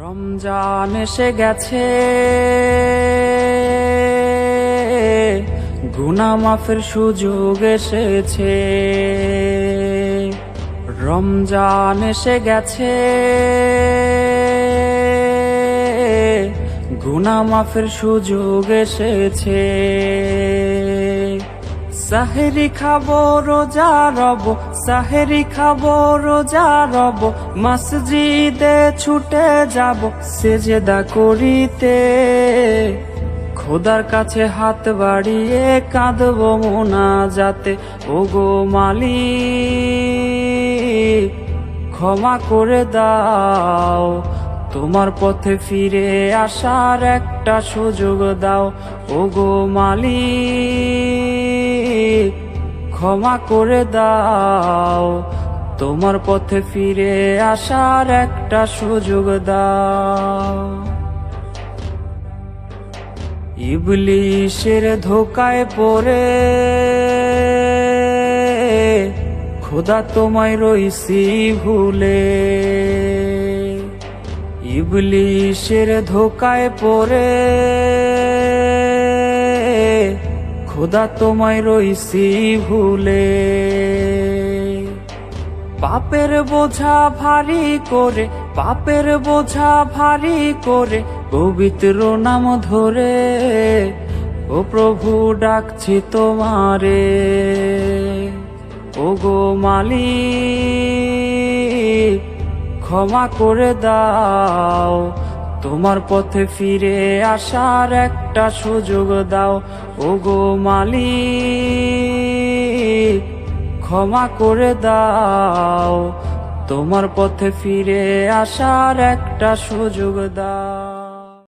রমজান এসে গেছে, গুনাহ মাফের সুযোগ এসেছে। রমজান এসে গেছে, গুনাহ মাফের সুযোগ এসেছে। সাহেরি খাবো রোজা রব, সাহেরি খাবো রোজা রব, মসজিদে ছুটে যাব সেজদা করিতে। খোদার কাছে হাত বাড়িয়ে কাঁদবো মোনাজাতে, ওগো মালিক ক্ষমা করে দাও, তোমার পথে ফিরে আসার একটা সুযোগ দাও। ওগো মালিক ক্ষমা করে দাও, তোমার পথে ফিরে আসার একটা সুযোগ দাও। ইবলিশের ধোকায় পড়ে খোদা তোমায় রইছি ভুলে। ইবলিশের ধোকায় পড়ে খোদা তোমায় রইছি ভুলে। পাপের বোঝা ভারী করে, পাপের বোঝা ভারী করে পবিত্র নাম ধরে, ও প্রভু ডাকছি তোমারে। ওগো মালিক ক্ষমা করে দাও, তোমার পথে ফিরে আসার একটা সুযোগ দাও। ওগো মালিক ক্ষমা করে দাও, তোমার পথে ফিরে আসার একটা সুযোগ দাও।